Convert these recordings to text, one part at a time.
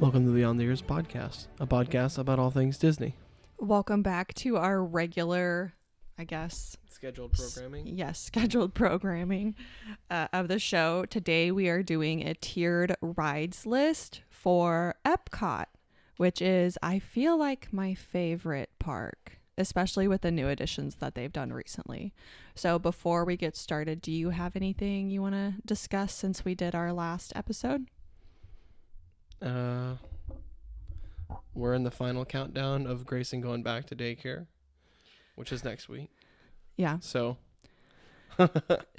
Welcome to the Beyond the Years podcast, a podcast about all things Disney. Welcome back to our regular, Scheduled programming. scheduled programming of the show. Today we are doing a tiered rides list for EPCOT, which is, I feel like, my favorite park, especially with the new additions that they've done recently. So before we get started, do you have anything you want to discuss since we did our last episode? We're in the final countdown of Grayson going back to daycare, which is next week. Yeah. So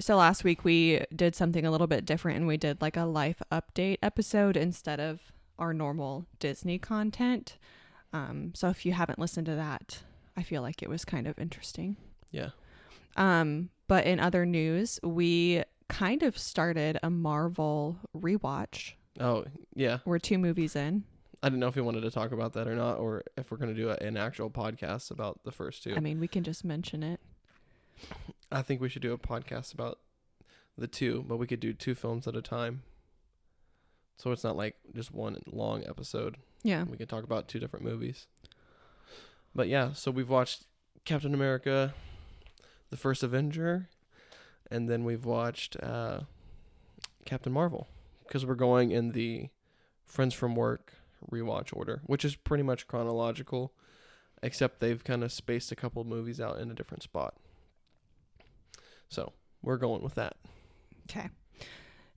last week we did something a little bit different and we did like a life update episode instead of our normal Disney content. So if you haven't listened to that, I feel like it was kind of interesting. Yeah. But in other news, we kind of started a Marvel rewatch. Oh, yeah. We're 2 movies in. I didn't know if we wanted to talk about that or not, or if we're going to do an actual podcast about the first 2. I mean, we can just mention it. I think we should do a podcast about the 2, but we could do 2 films at a time. So it's not like just one long episode. Yeah. We could talk about 2 different movies. But yeah, so we've watched Captain America, The First Avenger, and then we've watched Captain Marvel, because we're going in the Friends from Work rewatch order, which is pretty much chronological, except they've kind of spaced a couple of movies out in a different spot. So we're going with that. Okay.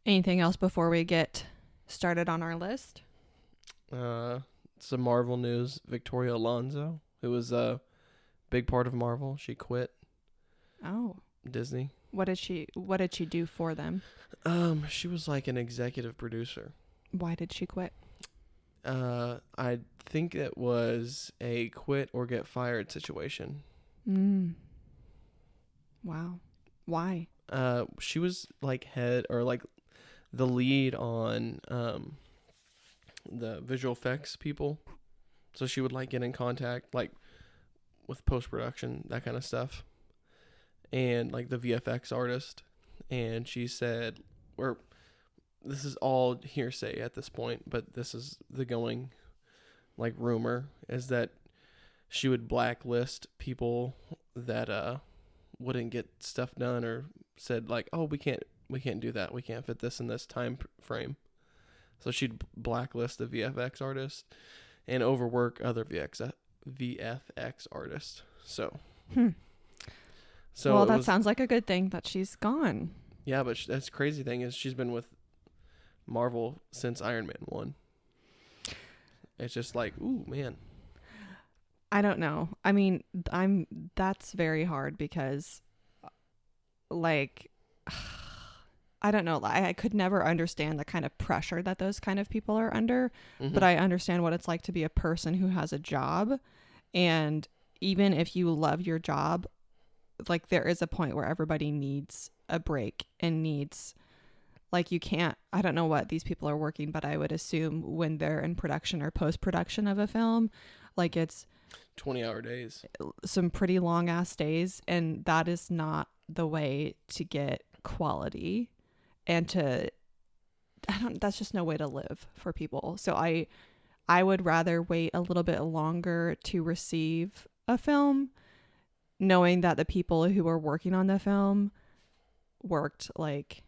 Anything else before we get started on our list? Some Marvel news. Victoria Alonso, who was a big part of Marvel, she quit. Oh. Disney. What did she do for them? She was like an executive producer. Why did she quit? I think it was a quit or get fired situation. Wow. Why? She was like head or like the lead on the visual effects people. So she would like get in contact like with post-production, that kind of stuff. And like the VFX artist. And she said, this is all hearsay at this point, but this is the going like rumor, is that she would blacklist people that wouldn't get stuff done, or said like, oh, we can't do that, we can't fit this in this time frame. So she'd blacklist the VFX artist and overwork other VFX artists. So well, that sounds like a good thing that she's gone. Yeah, but that's the crazy thing is she's been with Marvel since Iron Man 1. It's just like, ooh, man. I don't know. I mean, that's very hard because, like, I don't know. I could never understand the kind of pressure that those kind of people are under, but I understand what it's like to be a person who has a job. And even if you love your job, like, there is a point where everybody needs a break and needs, like, you can't, I don't know what these people are working, but I would assume when they're in production or post-production of a film, like, it's 20-hour days, some pretty long ass days, and that is not the way to get quality and that's just no way to live for people. So I would rather wait a little bit longer to receive a film, knowing that the people who were working on the film worked like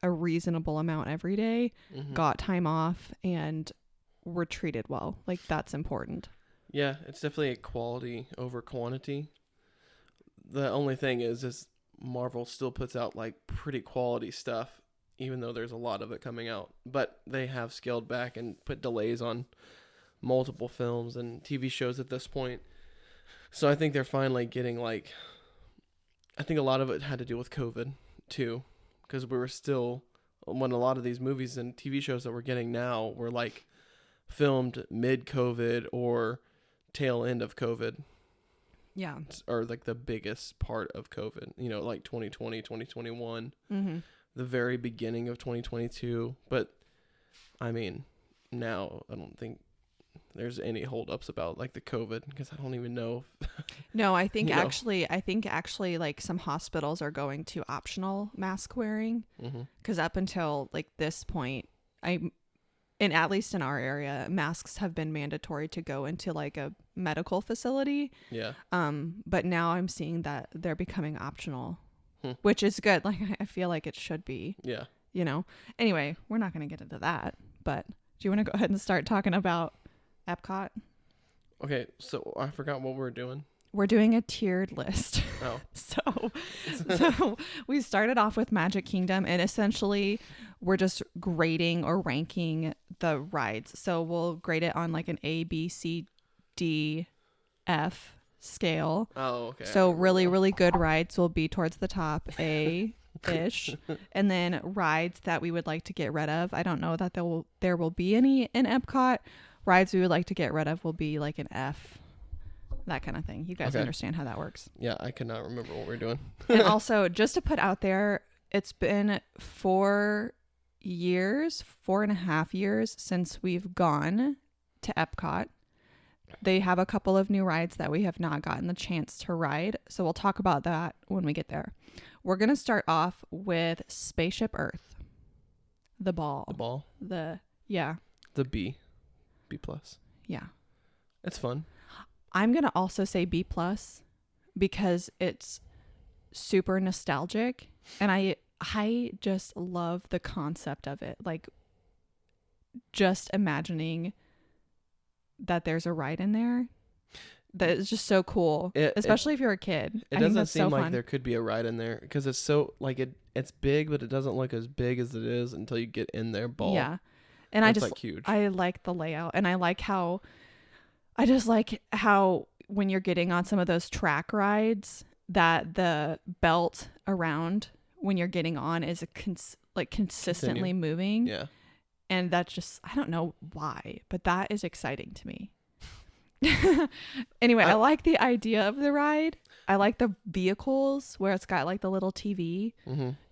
a reasonable amount every day, got time off, and were treated well. Like, that's important. Yeah, it's definitely a quality over quantity. The only thing is Marvel still puts out like pretty quality stuff, even though there's a lot of it coming out. But they have scaled back and put delays on multiple films and TV shows at this point. So I think they're finally getting like, I think a lot of it had to do with COVID too, because we were still, when a lot of these movies and TV shows that we're getting now were like filmed mid-COVID or tail end of COVID. Yeah. Or like the biggest part of COVID, like 2020, 2021, the very beginning of 2022. But I mean, now I don't think there's any holdups about like the COVID, because I don't even know. No, I think actually like some hospitals are going to optional mask wearing, because up until like this point, at least in our area, masks have been mandatory to go into like a medical facility. Yeah. But now I'm seeing that they're becoming optional, Hmm. which is good. Like I feel like it should be, Yeah. you know. Anyway, we're not going to get into that, but do you want to go ahead and start talking about EPCOT? Okay, so I forgot what we're doing. We're doing a tiered list. Oh. So we started off with Magic Kingdom, and essentially we're just grading or ranking the rides. So we'll grade it on like an A, B, C, D, F scale. Oh, okay. So really, really good rides will be towards the top, A-ish. And then rides that we would like to get rid of. I don't know that there will be any in Epcot. Rides we would like to get rid of will be like an F. That kind of thing. You guys understand how that works. Yeah, I cannot remember what we're doing. And also, just to put out there, it's been 4.5 years since we've gone to Epcot. They have a couple of new rides that we have not gotten the chance to ride. So we'll talk about that when we get there. We're going to start off with Spaceship Earth. The ball. The ball? Yeah. The B. B+. Yeah. It's fun. I'm going to also say B+ because it's super nostalgic, and I just love the concept of it. Like, just imagining that there's a ride in there, that is just so cool, especially if you're a kid. It doesn't seem like there could be a ride in there because it's so like it's big, but it doesn't look as big as it is until you get in there. Ball. Yeah. And it's like huge. I like the layout, and I just like how when you're getting on some of those track rides that the belt around when you're getting on is consistently moving. Yeah. And that's just, I don't know why, but that is exciting to me. Anyway, I like the idea of the ride. I like the vehicles where it's got like the little TV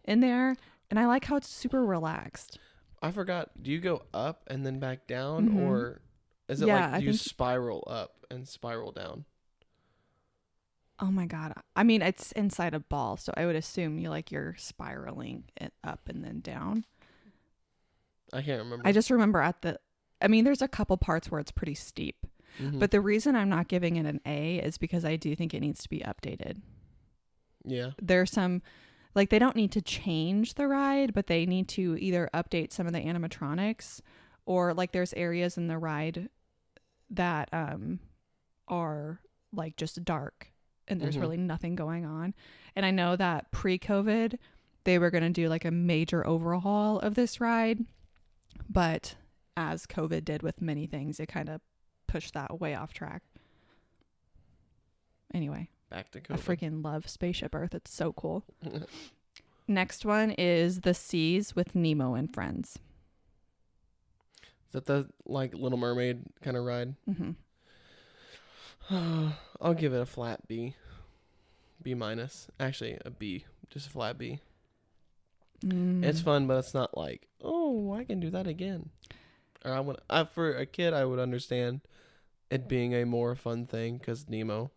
in there. And I like how it's super relaxed. I forgot. Do you go up and then back down, or is it like you spiral up and spiral down? Oh my God. I mean, it's inside a ball, so I would assume you're spiraling it up and then down. I can't remember. I just remember there's a couple parts where it's pretty steep. But the reason I'm not giving it an A is because I do think it needs to be updated. Yeah. There's some, like, they don't need to change the ride, but they need to either update some of the animatronics, or like there's areas in the ride that are like just dark and there's really nothing going on. And I know that pre-COVID they were going to do like a major overhaul of this ride, but as COVID did with many things, it kind of pushed that way off track. Anyway, back to COVID. I freaking love Spaceship Earth. It's so cool. Next one is The Seas with Nemo and Friends. Is that the like Little Mermaid kind of ride? I'll give it a flat B. B-. Actually, a B. Just a flat B. It's fun, but it's not like, oh, I can do that again. Or for a kid, I would understand it being a more fun thing because Nemo.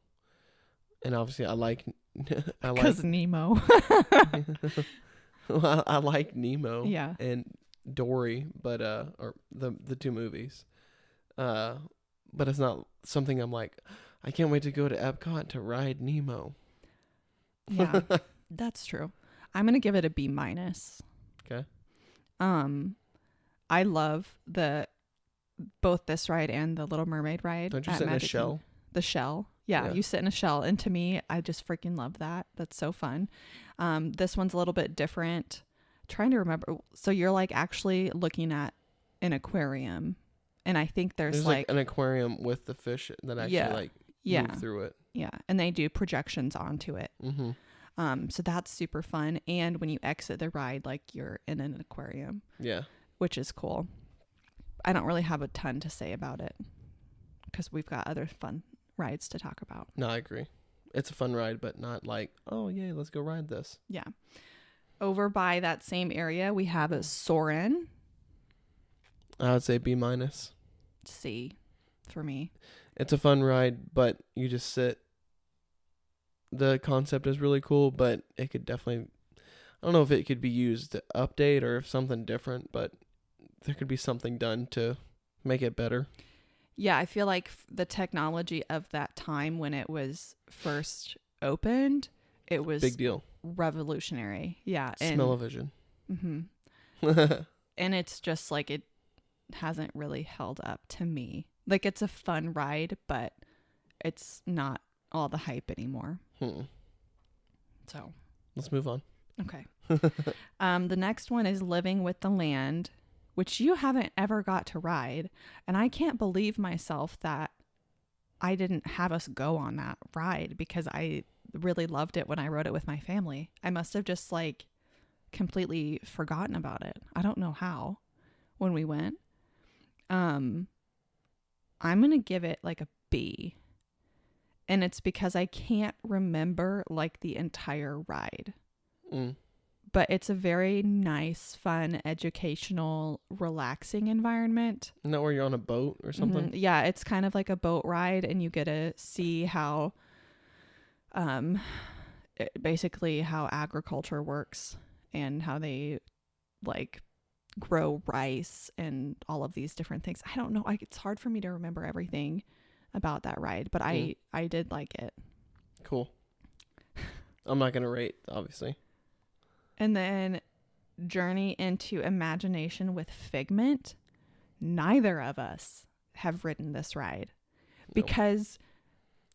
And obviously, I like Nemo. Well, I like Nemo. Yeah. And Dory, but or the two movies. But it's not something I'm like, I can't wait to go to Epcot to ride Nemo. Yeah, that's true. I'm gonna give it a B-. Okay. I love both this ride and the Little Mermaid ride. Don't you sit in a shell? The shell. Yeah, you sit in a shell. And to me, I just freaking love that. That's so fun. This one's a little bit different. Trying to remember. So you're like actually looking at an aquarium. And I think there's like an aquarium with the fish that actually move through it. Yeah. And they do projections onto it. So that's super fun. And when you exit the ride, like you're in an aquarium. Yeah. Which is cool. I don't really have a ton to say about it because we've got other fun rides to talk about. No, I agree. It's a fun ride, but not like, oh, yay, let's go ride this. Yeah. Over by that same area, we have a Soarin'. I would say B-. C for me. It's a fun ride, but you just sit. The concept is really cool, but it could definitely, I don't know if it could be used to update or if something different, but there could be something done to make it better. Yeah, I feel like the technology of that time when it was first opened, it was Big deal. revolutionary. Yeah. Smell-o-vision. Mm-hmm. And it's just like it hasn't really held up to me. Like it's a fun ride, but it's not all the hype anymore. So let's move on. Okay. The next one is Living with the Land, which you haven't ever got to ride. And I can't believe myself that I didn't have us go on that ride because I really loved it when I rode it with my family. I must have just like completely forgotten about it. I don't know how when we went. I'm going to give it like a B. And it's because I can't remember like the entire ride. But it's a very nice, fun, educational, relaxing environment. Isn't that where you're on a boat or something? Yeah, it's kind of like a boat ride, and you get to see how, basically how agriculture works and how they like grow rice and all of these different things. I don't know. It's hard for me to remember everything about that ride, but I did like it. Cool. I'm not gonna rate, obviously. And then Journey into Imagination with Figment. Neither of us have ridden this ride because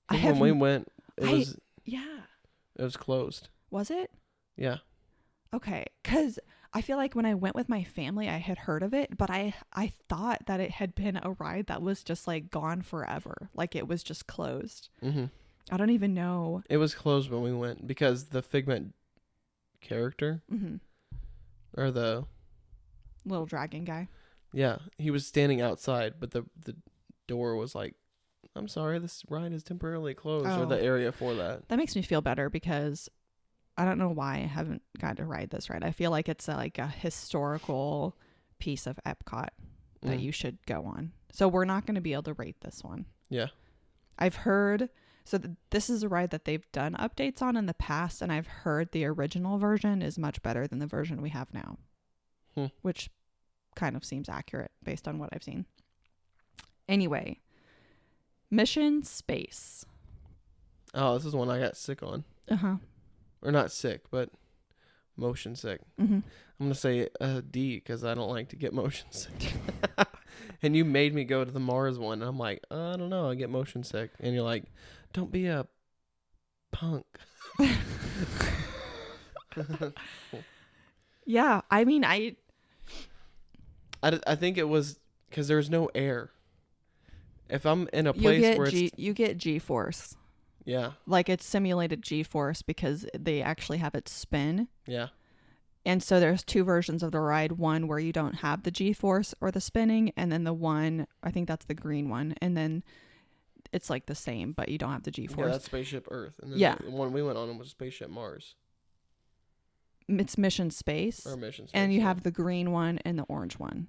when we went, it was closed. Was it? Yeah. Okay, because I feel like when I went with my family, I had heard of it, but I thought that it had been a ride that was just like gone forever, like it was just closed. I don't even know. It was closed when we went because the Figment character or the little dragon guy. Yeah, he was standing outside, but the door was like, I'm sorry, this ride is temporarily closed, or the area for that. That makes me feel better because I don't know why I haven't got to ride this ride. I feel like it's like a historical piece of EPCOT that you should go on. So we're not going to be able to rate this one. Yeah. I've heard, this is a ride that they've done updates on in the past, and I've heard the original version is much better than the version we have now, which kind of seems accurate based on what I've seen. Anyway, Mission Space. Oh, this is one I got sick on. Or not sick, but motion sick. I'm going to say a D because I don't like to get motion sick. And you made me go to the Mars one. And I'm like, I don't know. I get motion sick. And you're like, don't be a punk. Yeah. I mean, I think it was because there's no air. If I'm in a place where you get G-force. Yeah. Like it's simulated G-force because they actually have it spin. Yeah. And so there's two versions of the ride. One where you don't have the G-force or the spinning. And then the one, I think that's the green one. And then it's like the same, but you don't have the G-force. Yeah, that's Spaceship Earth. And then the one we went on was Spaceship Mars. It's Mission Space. Or Mission Space. And you have the green one and the orange one.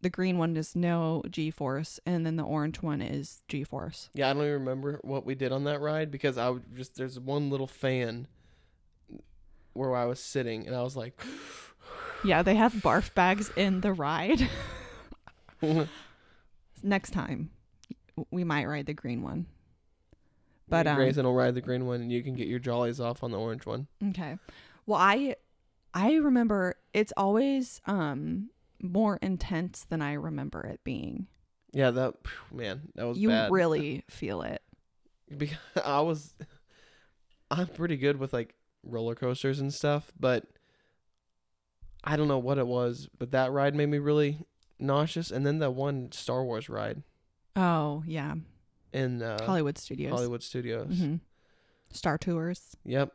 The green one is no G-force, and then the orange one is G-force. Yeah, I don't even remember what we did on that ride because there's one little fan where I was sitting, and I was like... Yeah, they have barf bags in the ride. Next time, we might ride the green one. But Grayson will ride the green one, and you can get your jollies off on the orange one. Okay. Well, I remember it's always more intense than I remember it being. Yeah, that was you bad. You really feel it. Because I'm pretty good with like roller coasters and stuff, but I don't know what it was, but that ride made me really nauseous. And then the one Star Wars ride. Oh, yeah. In Hollywood Studios. Star Tours. Yep.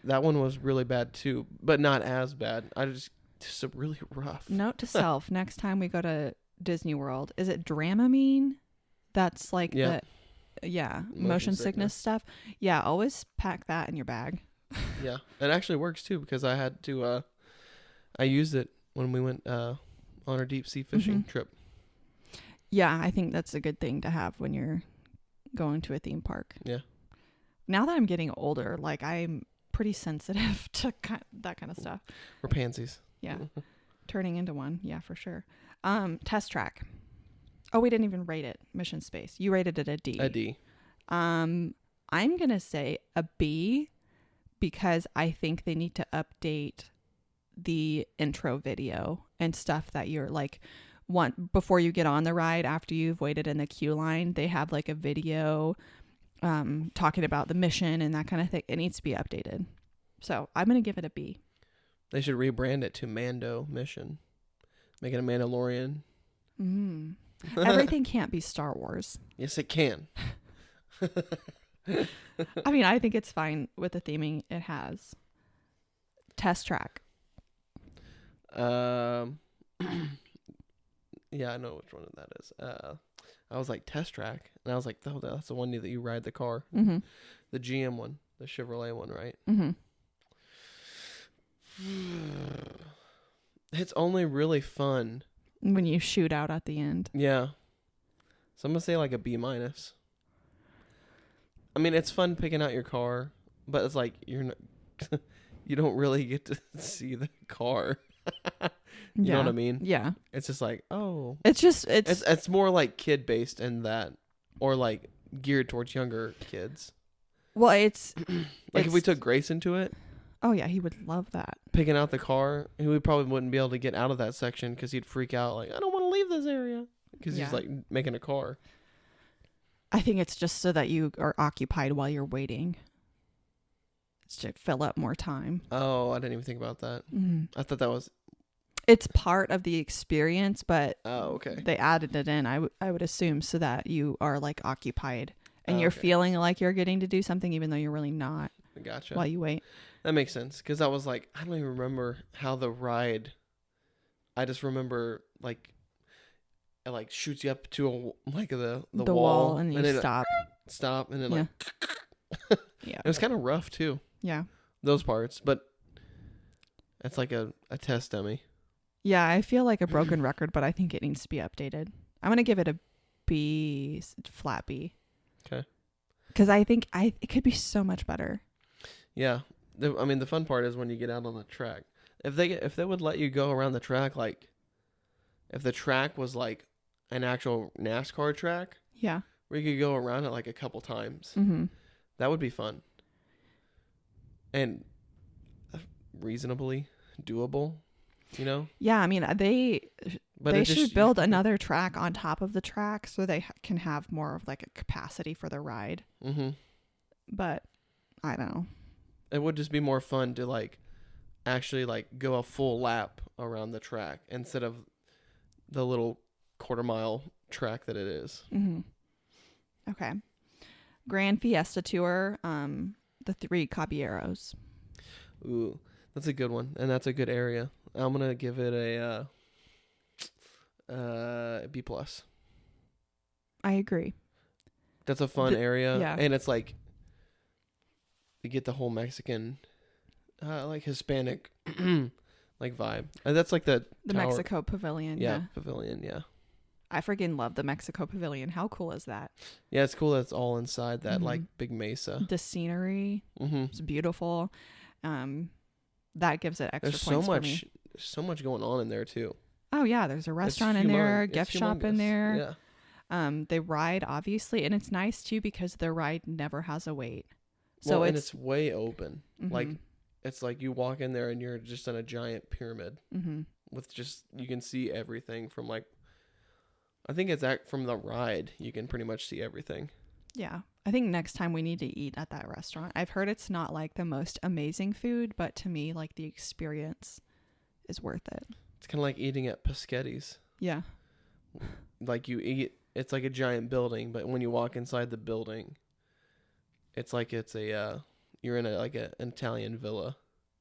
That one was really bad too, but not as bad. Just really rough. Note to self, next time we go to Disney World, is it Dramamine? That's like motion sickness stuff. Yeah, always pack that in your bag. Yeah, it actually works too because I had to I used it when we went on our deep sea fishing trip. Yeah, I think that's a good thing to have when you're going to a theme park. Yeah. Now that I'm getting older, like I'm pretty sensitive to that kind of stuff. We're pansies. Yeah. turning into one. Yeah, for sure. Test track. Oh, we didn't even rate it. Mission Space. You rated it a D. A D. I'm going to say a B because I think they need to update the intro video and stuff that you're like before you get on the ride, after you've waited in the queue line, they have like a video talking about the mission and that kind of thing. It needs to be updated. So I'm going to give it a B. They should rebrand it to Mando Mission. Make it a Mandalorian. Everything can't be Star Wars. Yes, it can. I mean, I think it's fine with the theming it has. Test track. Yeah, I know which one that is. I was like test track, and I was like, oh, that's the one that you ride the car, Mm-hmm. the GM one, the Chevrolet one, right? Mm-hmm. It's only really fun When you shoot out at the end. Yeah, so I'm gonna say like a B minus. I mean, it's fun picking out your car, but it's like you're not, you don't really get to see the car. You know what I mean? Yeah. It's just like, oh, It's more like kid based in that, or like geared towards younger kids. well, it's Like if we took Grace into it, oh yeah, he would love that. picking out the car, he would probably wouldn't be able to get out of that section because he'd freak out like, I don't want to leave this area because Yeah. he's like making a car. I think it's just so that you are occupied while you're waiting. It's to fill up more time. Oh, I didn't even think about that. I thought that was. It's part of the experience, but Oh, okay. they added it in. I would assume so that you are like occupied and you're Okay. feeling like you're getting to do something even though you're really not Gotcha. while you wait. That makes sense because I was like, I don't even remember how the ride. I just remember like, it like shoots you up to like the wall and you then stop. and then Yeah. like Yeah. it was kind of rough too, Yeah. those parts, but it's like a test dummy. Yeah, I feel like a broken record, but I think it needs to be updated. I'm going to give it a B, flat B. Okay. Because I think it could be so much better. Yeah, I mean the fun part is when you get out on the track. If they would let you go around the track, like if the track was like an actual NASCAR track Yeah. where you could go around it like a couple times, Mm-hmm. that would be fun and reasonably doable, you know. Yeah, I mean, they But should build another track on top of the track so they can have more of like a capacity for the ride. Mm-hmm. But I don't know. It would just be more fun to like actually like go a full lap around the track instead of the little quarter-mile track that it is. Mm-hmm. Okay. Grand Fiesta Tour, the Three Caballeros. Ooh, that's a good one, and that's a good area. I'm gonna give it a B plus. I agree. That's a fun area, yeah. and it's like you get the whole Mexican, like Hispanic, like vibe. And that's like the tower. Mexico Pavilion. Yeah. Pavilion. Yeah, I freaking love the Mexico Pavilion. How cool is that? yeah. It's cool that it's all inside that Mhm. like big mesa. The scenery Mm-hmm. is beautiful. That gives it extra There's so points for me. much, so much going on in there too. Oh yeah, there's a restaurant It's in there, It's gift shop in humongous. there. Yeah. They ride obviously, and it's nice too because the ride never has a wait. Well, So and it's way open. Like mhm, it's like you walk in there and you're just in a giant pyramid mhm. with just you can see everything from like. I think it's from the ride you can pretty much see everything. Yeah. I think next time we need to eat at that restaurant. I've heard it's not like the most amazing food, but to me, like the experience is worth it. It's kind of like eating at Paschetti's. Yeah. Like you eat, it's like a giant building, but when you walk inside the building, it's like it's a you're in an Italian villa,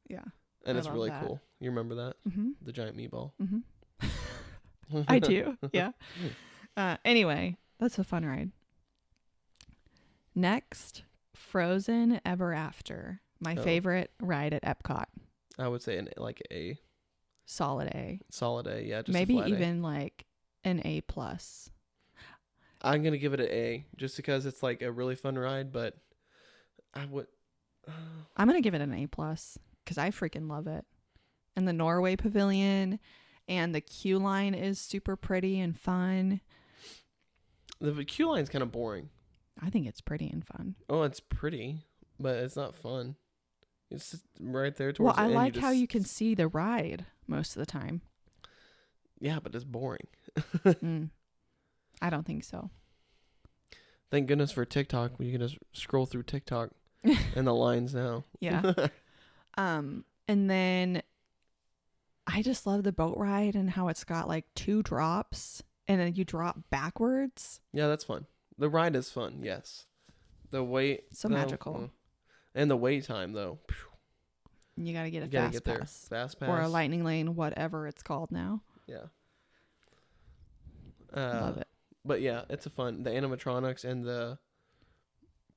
Yeah. and I it's love really that. cool. You remember that Mm-hmm. the giant meatball? Mm-hmm. I do. Yeah. Anyway, that's a fun ride. Next, Frozen Ever After. My Oh. favorite ride at Epcot. I would say like a Solid A. solid A. Yeah, just Maybe a flat even like an A plus. A. I'm gonna give it an A just because it's like a really fun ride, but I would. I'm gonna give it an A plus because I freaking love it. And the Norway Pavilion, And the queue line is super pretty and fun. The queue line's kind of boring. I think it's pretty and fun. Oh, it's pretty, but it's not fun. It's just right there Well, towards the I end. like how you can see the ride most of the time. Yeah, but it's boring. I don't think so. Thank goodness for TikTok. You can just scroll through TikTok and the lines now. Yeah. And then I just love the boat ride and how it's got like 2 drops and then you drop backwards. Yeah, that's fun. The ride is fun, yes. The wait. So magical. And the wait time, though. You got to get a There. fast pass. Fast pass. Or a lightning lane, whatever it's called now. Yeah. Love it. But yeah, it's a fun. The animatronics and the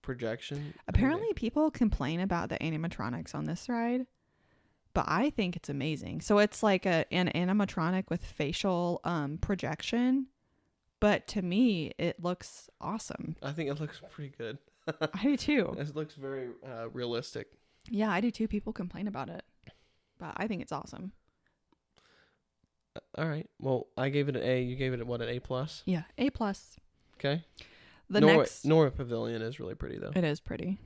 projection. Apparently people complain about the animatronics on this ride, but I think it's amazing. So it's like an animatronic with facial projection, but to me it looks awesome. I think it looks pretty good. I do too. It looks very realistic. Yeah, I do too. People complain about it, but I think it's awesome. All right. Well, I gave it an A. You gave it what, an A+? Yeah, A+. Okay. The Norway, next Norway Pavilion is really pretty though. It is pretty.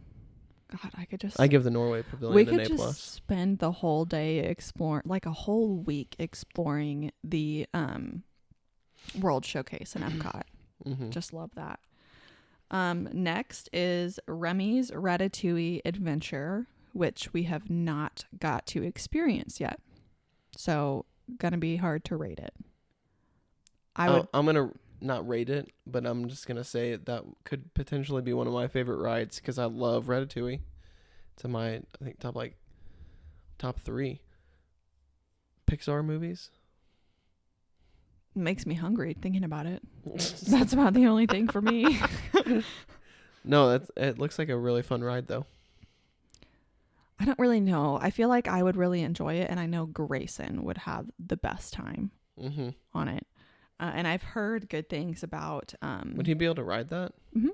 God, I give the Norway Pavilion we an could A+. just spend the whole day exploring, like a whole week exploring the World Showcase in EPCOT. Mm-hmm. Just love that. Next is Remy's Ratatouille Adventure, which we have not got to experience yet. So gonna be hard to rate it. I'm gonna not rate it, but I'm just gonna say that could potentially be one of my favorite rides because I love Ratatouille. It's in my, I think, top 3 Pixar movies. Makes me hungry thinking about it. That's about the only thing for me. No, it looks like a really fun ride though. I don't really know. I feel like I would really enjoy it, and I know Grayson would have the best time on it. And I've heard good things about. Would he be able to ride that? Mm-hmm.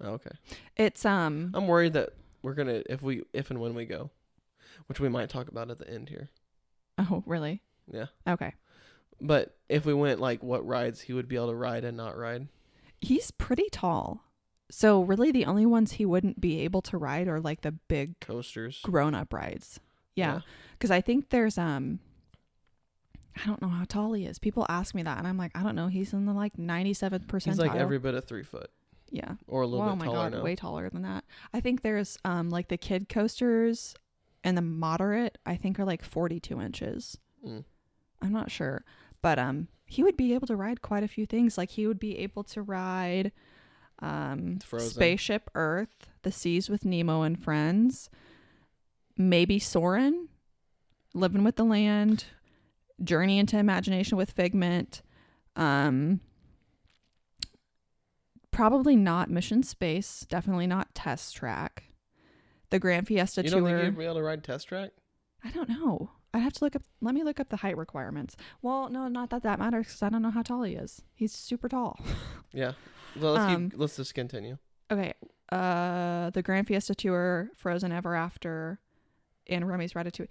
Oh, okay. It's I'm worried that we're gonna if and when we go, which we might talk about at the end here. Oh, really? Yeah. Okay. But if we went like what rides he would be able to ride and not ride. He's pretty tall. So really the only ones he wouldn't be able to ride are like the big coasters, grown-up rides. Yeah. Because I think there's I don't know how tall he is. People ask me that and I'm like, I don't know. He's in the like 97th percentile. He's like every bit of 3 foot. Yeah. Or a little bit taller. Oh my God, way taller than that. I think there's like the kid coasters and the moderate, I think, are like 42 inches. I'm not sure. But he would be able to ride quite a few things. Like he would be able to ride Spaceship Earth, The Seas with Nemo and Friends, maybe Soarin', Living with the Land, Journey into Imagination with Figment, probably not Mission Space, definitely not Test Track, the Grand Fiesta Tour. You don't think you'd be able to ride Test Track? I don't know. I'd have to let me look up the height requirements. Well, no, not that matters because I don't know how tall he is. He's super tall. Yeah. Well, let's just continue. Okay. The Grand Fiesta Tour, Frozen Ever After, and Remy's Ratatouille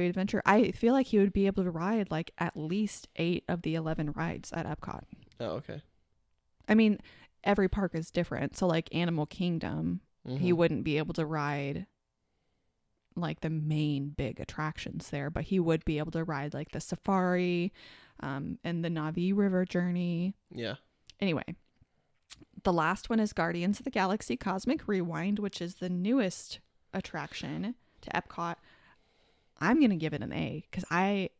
Adventure. I feel like he would be able to ride like at least 8 of the 11 rides at EPCOT. Oh, okay. I mean, every park is different. So like Animal Kingdom, he wouldn't be able to ride like the main big attractions there, but he would be able to ride like the safari and the Navi River journey. Yeah. Anyway, the last one is Guardians of the Galaxy Cosmic Rewind, which is the newest attraction to EPCOT. I'm going to give it an A because I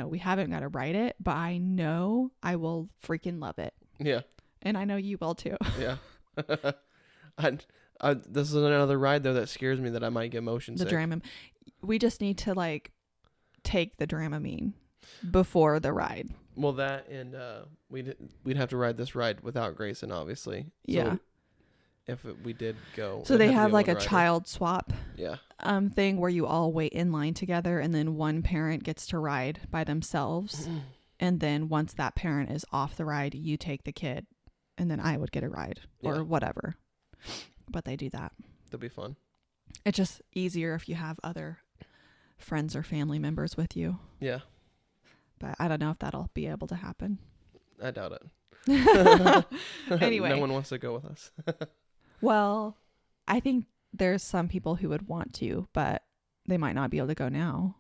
we haven't got to ride it, but I know I will freaking love it. Yeah. And I know you will too. Yeah. This is another ride though that scares me that I might get motion sick. The Dramamine. We just need to like take the Dramamine before the ride. Well, that and we'd have to ride this ride without Grayson, obviously. Yeah. So if we did go, so they have like a child swap. Yeah. Thing where you all wait in line together, and then one parent gets to ride by themselves, and then once that parent is off the ride, you take the kid, and then I would get a ride or whatever. But they do that. That'd be fun. It's just easier if you have other friends or family members with you. Yeah. But I don't know if that'll be able to happen. I doubt it. Anyway. No one wants to go with us. Well, I think there's some people who would want to, but they might not be able to go now.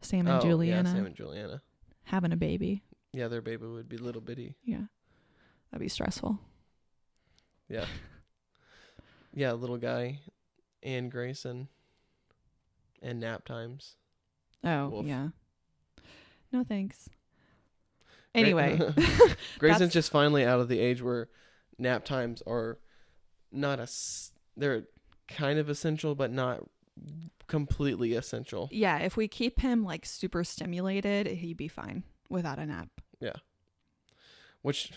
Sam and Juliana. Yeah, Sam and Juliana. Having a baby. Yeah, their baby would be little bitty. Yeah. That'd be stressful. Yeah. Yeah, little guy and Grayson and nap times. Oh, Wolf. yeah. No thanks. Anyway. Grayson's just finally out of the age where nap times are they're kind of essential, but not completely essential. Yeah, if we keep him like super stimulated, he'd be fine without a nap. Yeah. Which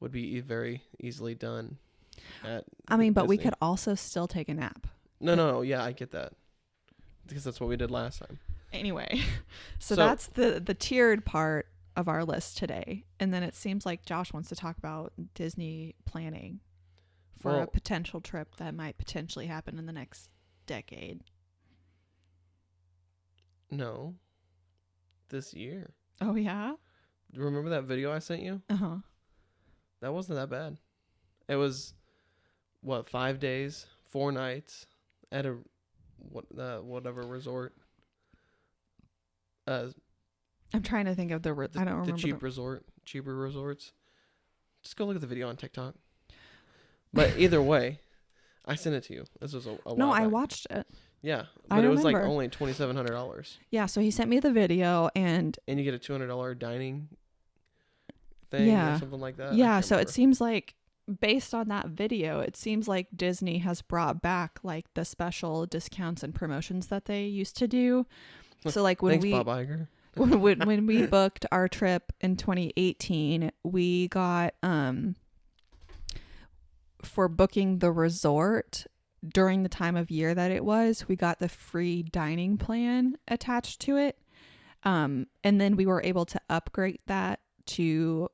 would be very easily done at but we Disney. could also still take a nap. No. Yeah, I get that. Because that's what we did last time. Anyway, so that's the tiered part of our list today. And then it seems like Josh wants to talk about Disney planning for a potential trip that might potentially happen in the next decade. No. This year. Oh, yeah? Remember that video I sent you? Uh-huh. That wasn't that bad. It was, 5 days, 4 nights at a whatever resort. I'm trying to think of I don't remember. The cheaper resorts. Just go look at the video on TikTok. But either way, I sent it to you. This was a while No, I back. watched it. Yeah, I but it was like remember. only $2,700. Yeah, so he sent me the video and And you get a $200 dining thing Yeah. or something like that. yeah, so it seems like based on that video, it seems like Disney has brought back like the special discounts and promotions that they used to do. So like when Thanks, Bob Iger. when we booked our trip in 2018, we got for booking the resort during the time of year that it was, we got the free dining plan attached to it. And then we were able to upgrade that to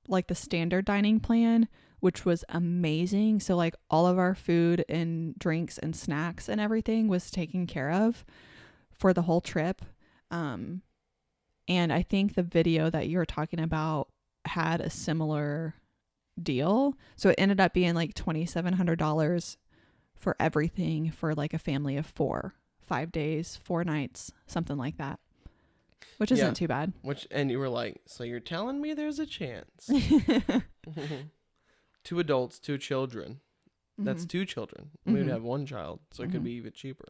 like the standard dining plan, which was amazing. So like all of our food and drinks and snacks and everything was taken care of for the whole trip. And I think the video that you were talking about had a similar deal. So it ended up being like $2,700 for everything for like a family of 4, 5 days, 4 nights, something like that. Which isn't too bad. And you were like, so you're telling me there's a chance? 2 adults, 2 children. That's 2 children. We would have 1 child, so it could be even cheaper.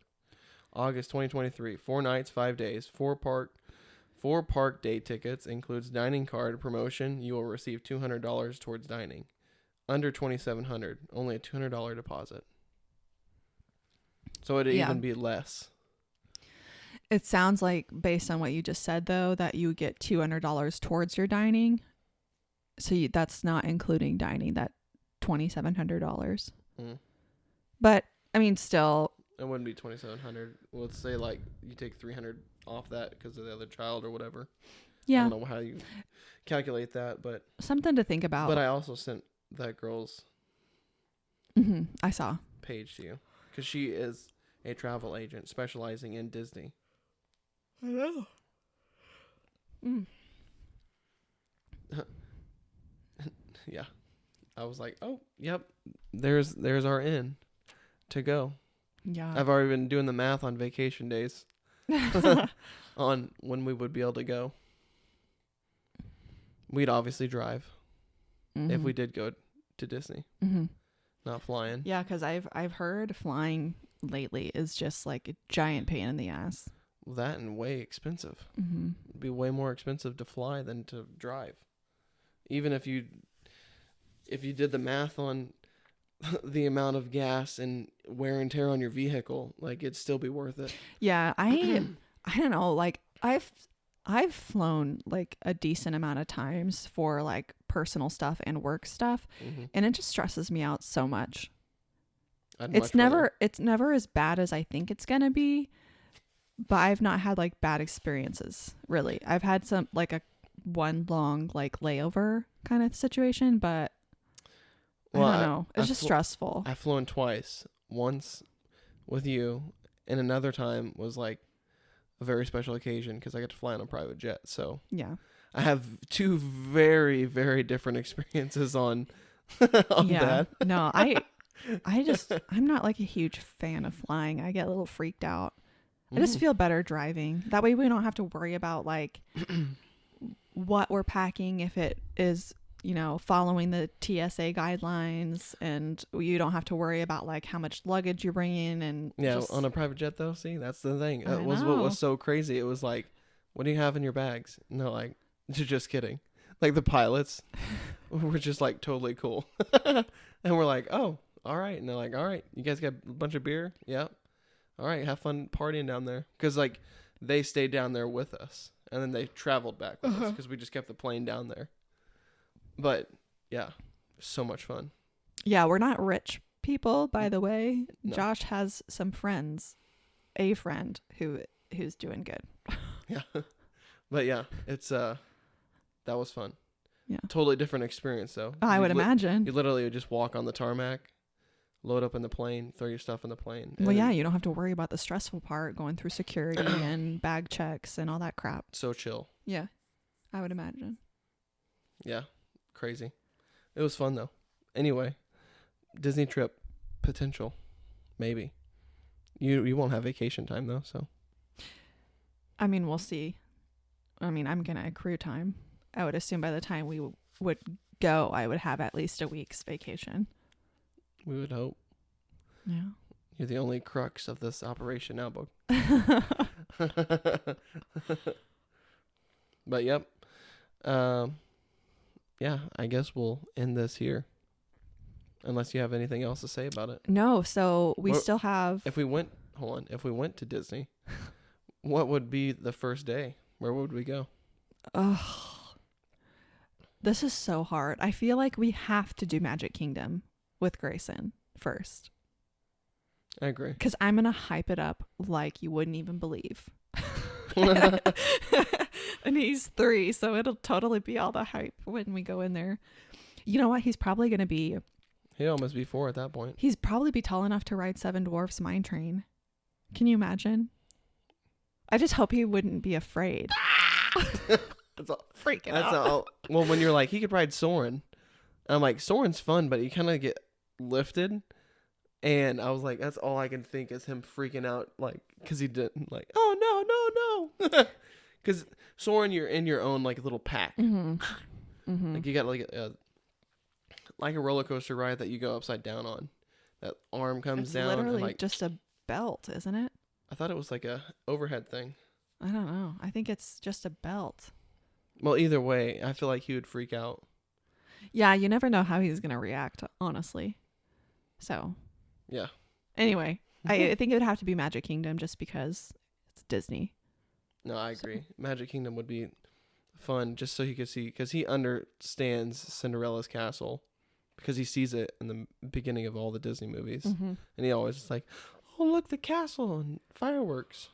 August 2023, 4 nights, 5 days, 4 park day tickets, includes dining card promotion. You will receive $200 towards dining. Under $2,700, only a $200 deposit. So it'd even be less. It sounds like, based on what you just said, though, that you get $200 towards your dining. So that's not including dining, that $2,700. But, I mean, still. It wouldn't be $2,700. Well, let's say, like, you take $300 off that because of the other child or whatever. Yeah. I don't know how you calculate that, but. Something to think about. But I also sent that girl's I saw. page to you because she is a travel agent specializing in Disney. I know. Yeah. I was like, oh, yep. There's our in to go. Yeah. I've already been doing the math on vacation days on when we would be able to go. We'd obviously drive if we did go to Disney, not flying. Yeah, because I've heard flying lately is just like a giant pain in the ass. That and way expensive. It'd be way more expensive to fly than to drive. Even if you did the math on the amount of gas and wear and tear on your vehicle, like it'd still be worth it. Yeah, I don't know, like I've flown like a decent amount of times for like personal stuff and work stuff, and it just stresses me out so much. It's never as bad as I think it's gonna be, but I've not had like bad experiences really. I've had some like one long like layover kind of situation, but I don't know. It's just stressful. I've flown twice. Once with you, and another time was like a very special occasion because I get to fly on a private jet. So Yeah. I have two very, very different experiences on that. No, I'm not like a huge fan of flying. I get a little freaked out. I just feel better driving. That way we don't have to worry about like what we're packing if it is, following the TSA guidelines, and you don't have to worry about like how much luggage you're bringing. And on a private jet though, see, that's the thing. That I was know. what was so crazy. It was like, what do you have in your bags? And they're like, you're just kidding. Like the pilots were just like totally cool. And we're like, oh, all right. And they're like, all right, you guys got a bunch of beer? Yeah. All right, have fun partying down there. Because like they stayed down there with us, and then they traveled back with us because we just kept the plane down there. But yeah, so much fun. Yeah, we're not rich people, by the way. No. Josh has some friends, a friend who's doing good. Yeah. But yeah, it's that was fun. Yeah. Totally different experience though. I would imagine. You literally would just walk on the tarmac, load up in the plane, throw your stuff in the plane. Well, yeah, you don't have to worry about the stressful part, going through security and bag checks and all that crap. So chill. Yeah, I would imagine. Yeah. Crazy. It was fun though. Anyway, Disney trip potential. Maybe. You won't have vacation time though, so. I mean, we'll see. I mean, I'm going to accrue time. I would assume by the time we would go, I would have at least a week's vacation. We would hope. Yeah. You're the only crux of this operation now, Book. But yep. Yeah, I guess we'll end this here. Unless you have anything else to say about it. No, so we Well, still have... If we went to Disney, what would be the first day? Where would we go? This is so hard. I feel like we have to do Magic Kingdom with Grayson first. I agree. Because I'm going to hype it up like you wouldn't even believe. And he's 3, so it'll totally be all the hype when we go in there. You know what? He's probably going to be... He'd almost be 4 at that point. He's probably be tall enough to ride Seven Dwarfs Mine Train. Can you imagine? I just hope he wouldn't be afraid. That's all. Freaking That's out. all. Well, when you're like, he could ride Soarin'. I'm like, Soarin's fun, but you kind of get lifted. And I was like, that's all I can think is him freaking out, like, because he didn't, like, oh, no. Because Soarin', you're in your own, like, little pack. Mm-hmm. Mm-hmm. Like, you got, like a roller coaster ride that you go upside down on. That arm comes It's down. literally and like, just a belt, isn't it? I thought it was like a overhead thing. I don't know. I think it's just a belt. Well, either way, I feel like he would freak out. Yeah, you never know how he's going to react, honestly. So, Yeah. anyway, I think it would have to be Magic Kingdom just because it's Disney. No, I agree. Magic Kingdom would be fun just so he could see, because he understands Cinderella's castle because he sees it in the beginning of all the Disney movies. Mm-hmm. And he always is like, oh, look, the castle and fireworks.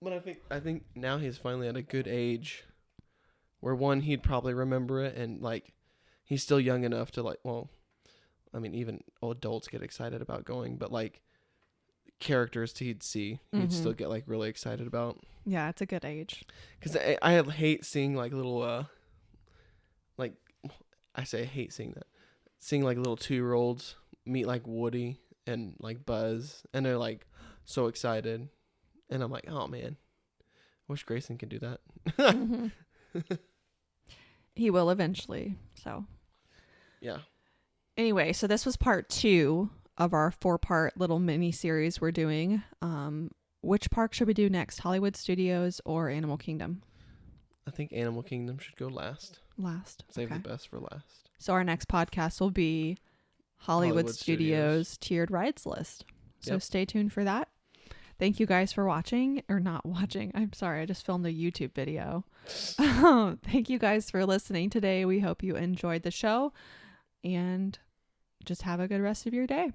But I think now he's finally at a good age where, one, he'd probably remember it, and like he's still young enough to, like, well, I mean, even adults get excited about going, but like characters he'd see, he'd still get like really excited about. Yeah, it's a good age. Because I hate seeing like little like, I say I hate seeing that, seeing like little 2-year-olds meet like Woody and like Buzz, and they're like so excited, and I'm like, oh man, I wish Grayson could do that. Mm-hmm. He will eventually. So Yeah. anyway, so this was part 2 of our 4-part little mini series we're doing. Which park should we do next? Hollywood Studios or Animal Kingdom? I think Animal Kingdom should go last. Last. Save Okay. the best for last. So our next podcast will be Hollywood Studios tiered rides list. So Yep. stay tuned for that. Thank you guys for watching, or not watching. I'm sorry, I just filmed a YouTube video. Thank you guys for listening today. We hope you enjoyed the show, and just have a good rest of your day.